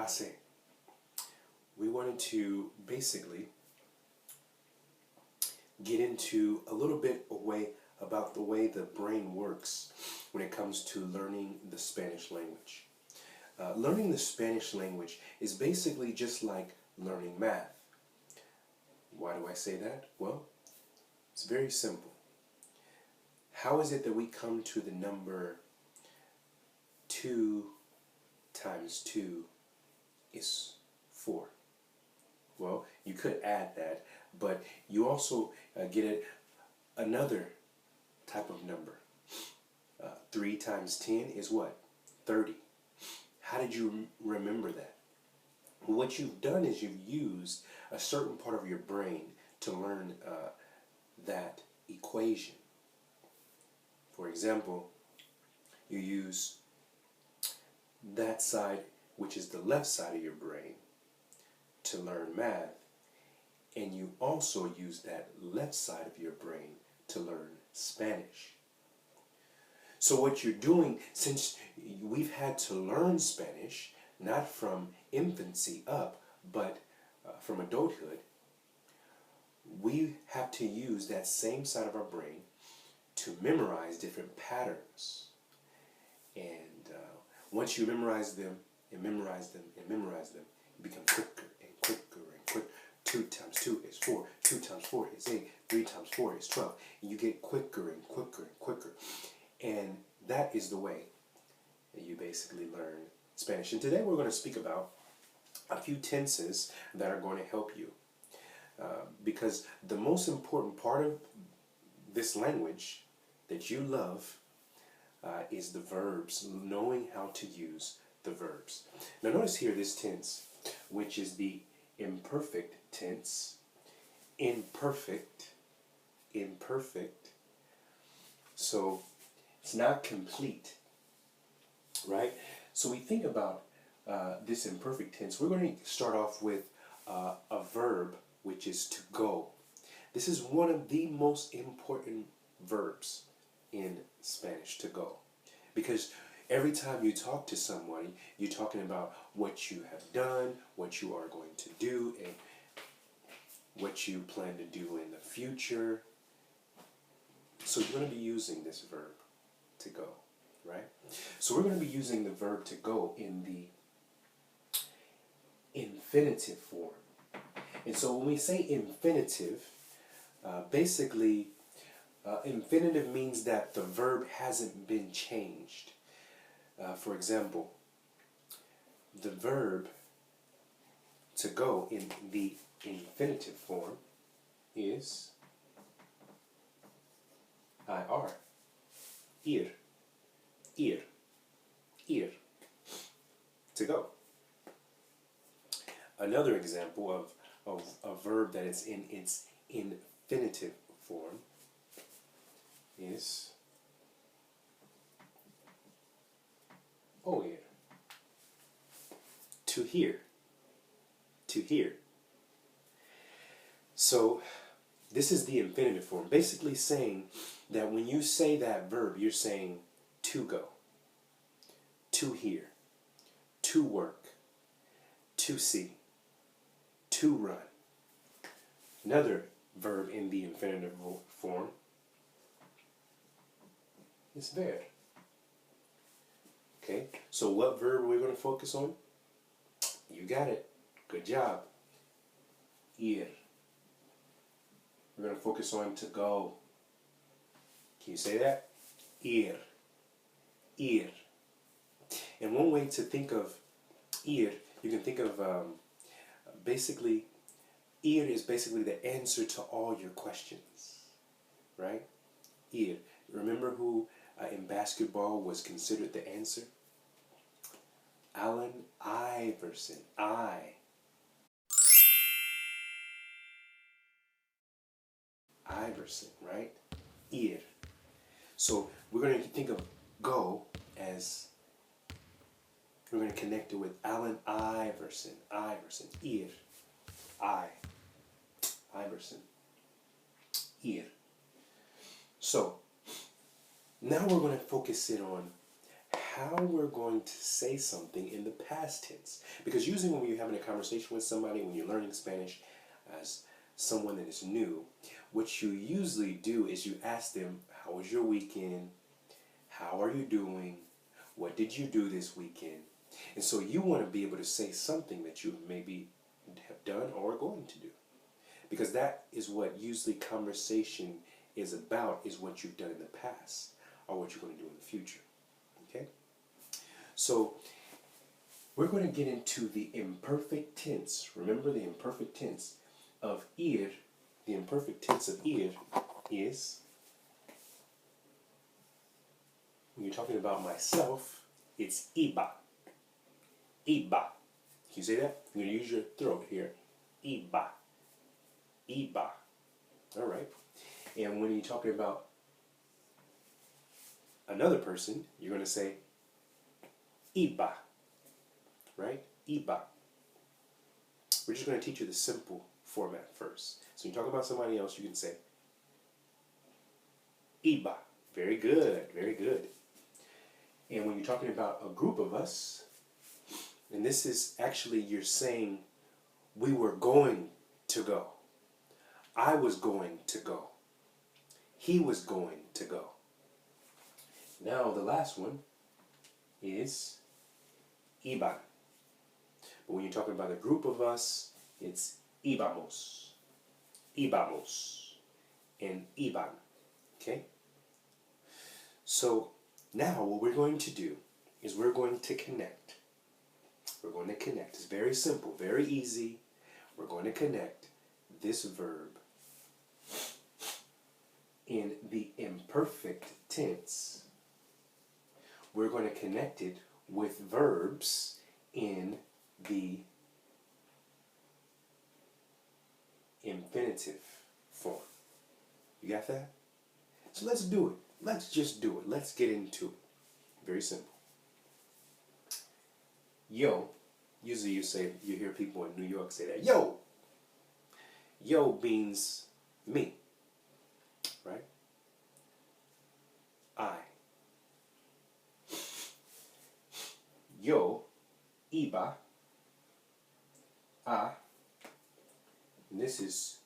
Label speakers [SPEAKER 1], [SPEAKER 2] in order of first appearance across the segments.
[SPEAKER 1] clase, we wanted to basically get into a little bit about the way the brain works when it comes to learning the Spanish language. Learning the Spanish language is basically just like learning math. Why do I say that? Well, it's very simple. How is it that we come to the number 2 times 2 is 4? Well, you could add that, but you also get another type of number. 3 times 10 is what? 30. How did you remember that? What you've done is you've used a certain part of your brain to learn that equation. For example, you use that side, which is the left side of your brain, to learn math, and you also use that left side of your brain to learn Spanish. So what you're doing, since we've had to learn Spanish, not from infancy up, but from adulthood, we have to use that same side of our brain to memorize different patterns. And once you memorize them, and memorize them, and memorize them, you become quicker and quicker and quicker. 2 times 2 is 4. 2 times 4 is 8. 3 times 4 is 12. And you get quicker and quicker and quicker. And that is the way that you basically learn Spanish. And today we're going to speak about a few tenses that are going to help you. Because the most important part of this language that you love is the verbs, knowing how to use the verbs. Now notice here this tense, which is the imperfect tense. Imperfect. So it's not complete, right? So we think about this imperfect tense. We're going to start off with a verb, which is to go. This is one of the most important verbs in Spanish, to go. Because every time you talk to someone, you're talking about what you have done, what you are going to do, and what you plan to do in the future. So you're going to be using this verb, to go, right? So we're going to be using the verb to go in the infinitive form. And so when we say infinitive, basically, infinitive means that the verb hasn't been changed. For example, the verb to go in the infinitive form is ir. Ir. To go. Another example of a verb that is in its infinitive form is oír. To hear. To hear. So this is the infinitive form, basically saying that when you say that verb, you're saying to go, to hear, to work, to see, to run. Another verb in the infinitive form is ver. Okay, so what verb are we going to focus on? You got it. Good job. Ir. We're going to focus on to go. Can you say that? Ir. Ir. And one way to think of ir, you can think of basically, ir is basically the answer to all your questions, right? Ir. Remember who in basketball was considered the answer? Allen Iverson. Iverson, right? Ir. So we're going to think of go as, we're going to connect it with Allen Iverson. Ir. Iverson. Ir. So now we're going to focus in on how we're going to say something in the past tense. Because usually when you're having a conversation with somebody, when you're learning Spanish as someone that is new, what you usually do is you ask them, how was your weekend? How are you doing? What did you do this weekend? And so you want to be able to say something that you maybe have done or are going to do. Because that is what usually conversation is about, is what you've done in the past or what you're going to do in the future. Okay? So we're going to get into the imperfect tense. Remember the imperfect tense of ir. The imperfect tense of ir is, when you're talking about myself, it's iba. Iba. Can you say that? You're going to use your throat here. Iba. Iba. All right. And when you're talking about another person, you're going to say iba. Right? Iba. We're just going to teach you the simple format first. So when you talk about somebody else, you can say iba. Very good. Very good. And when you're talking about a group of us, and this is actually, you're saying we were going to go. I was going to go. He was going to go. Now the last one is iban. But when you're talking about a group of us, it's íbamos. Íbamos. And iban. Okay? So now what we're going to do is we're going to connect. We're going to connect. It's very simple, very easy. We're going to connect this verb in the imperfect tense. We're going to connect it with verbs in the infinitive form. You got that? So let's do it. Let's just do it. Let's get into it. Very simple. Yo. Usually you hear people in New York say that. Yo. Yo means me. Right? I. Yo, iba, a, and this is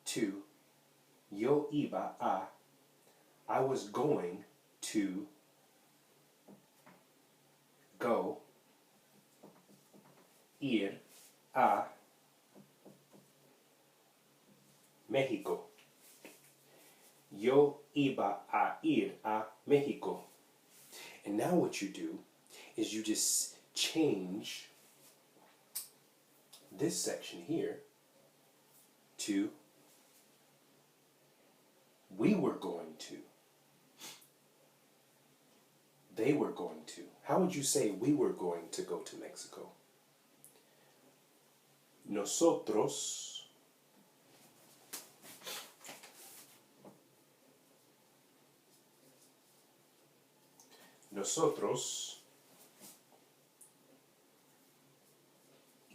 [SPEAKER 1] to. Yo iba a, I was going to go. Ir a México. Yo iba a ir a México. And now what you do is you just change this section here to we were going to. They were going to. How would you say we were going to go to Mexico? Nosotros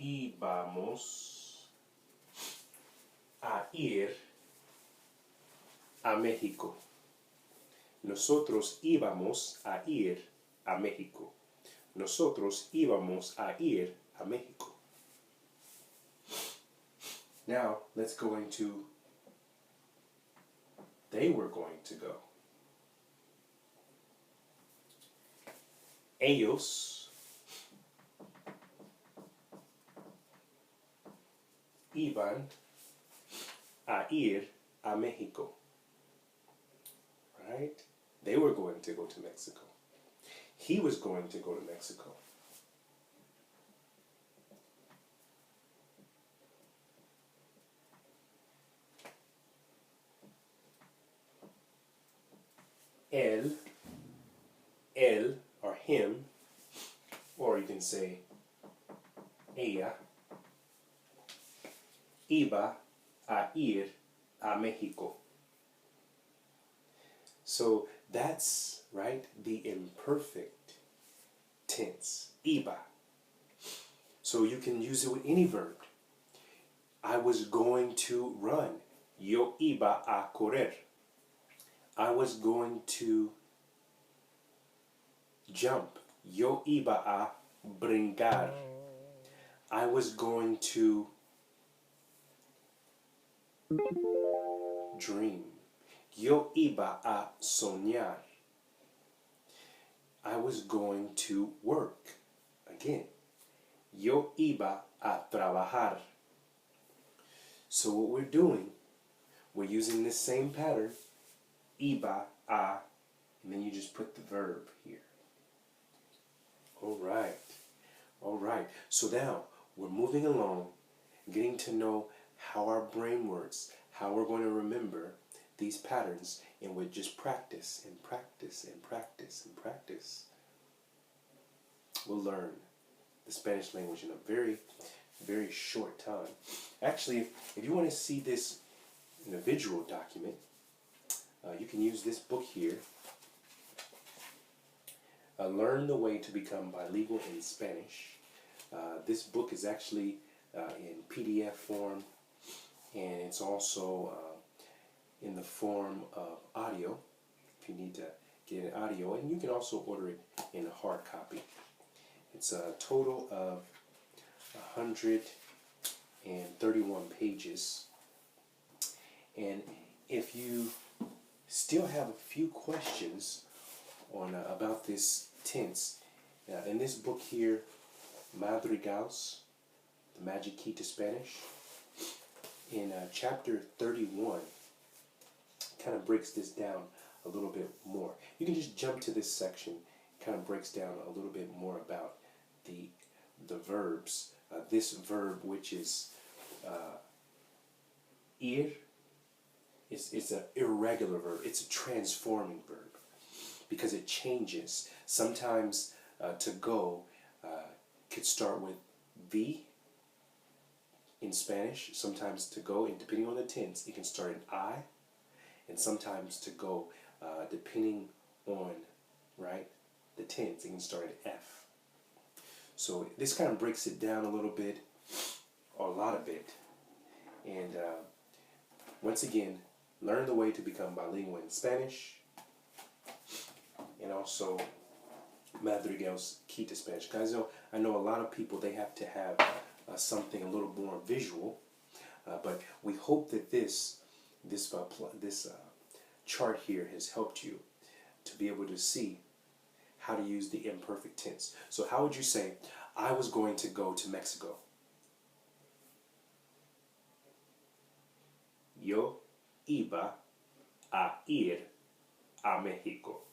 [SPEAKER 1] íbamos a ir a México. Nosotros íbamos a ir a México. Nosotros íbamos a ir a México. Now, let's go into they were going to go. Ellos iban a ir a México. Right? They were going to go to Mexico. He was going to go to Mexico. Él, or him, or you can say ella, iba a ir a México. So that's, right, the imperfect tense, iba. So you can use it with any verb. I was going to run. Yo iba a correr. I was going to jump. Yo iba a brincar. I was going to dream. Yo iba a soñar. I was going to work. Again. Yo iba a trabajar. So what we're doing, we're using this same pattern. Iba a, and then you just put the verb here. All right. All right. So now we're moving along, getting to know how our brain works, how we're going to remember these patterns, and we just practice and practice and practice and practice. We'll learn the Spanish language in a very, very short time. Actually, if you want to see this in a visual document, you can use this book here. Learn the Way to Become Bilingual in Spanish. This book is actually in PDF form, and it's also in the form of audio, if you need to get an audio, and you can also order it in a hard copy. It's a total of 131 pages, and if you still have a few questions on about this tense, in this book here, Madrigals, The Magic Key to Spanish, in chapter 31, kind of breaks this down a little bit more. You can just jump to this section, kind of breaks down a little bit more about the verbs. This verb, which is ir, it's an irregular verb. It's a transforming verb because it changes. Sometimes to go could start with V in Spanish. Sometimes to go, and depending on the tense, it can start in I. And sometimes to go, depending on, right, the tense, it can start at F. So this kind of breaks it down a little bit, or a lot of it. And once again, learn the way to become bilingual in Spanish, and also Madrigal's Key to Spanish. Guys, I know a lot of people, they have to have something a little more visual, but we hope that this chart here has helped you to be able to see how to use the imperfect tense. So how would you say, I was going to go to Mexico? Yo iba a ir a México.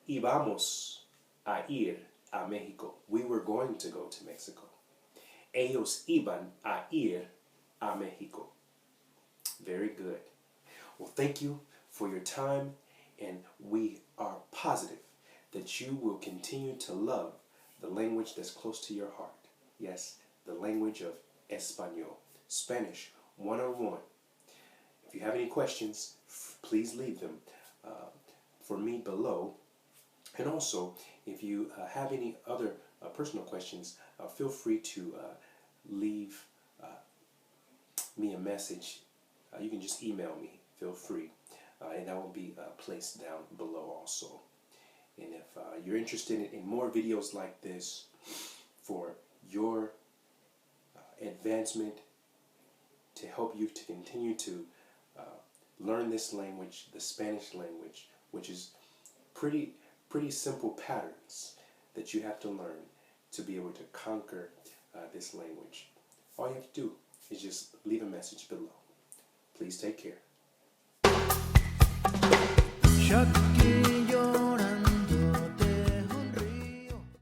[SPEAKER 1] Íbamos a ir a México. We were going to go to Mexico. Ellos iban a ir a México. Very good. Well, thank you for your time, and we are positive that you will continue to love the language that's close to your heart. Yes, the language of Español, Spanish 101. If you have any questions, please leave them for me below. And also, if you have any other personal questions, feel free to leave me a message. You can just email me, feel free, and that will be placed down below also. And if you're interested in more videos like this for your advancement, to help you to continue to learn this language, the Spanish language, which is pretty simple patterns that you have to learn to be able to conquer this language. All you have to do is just leave a message below. Please take care.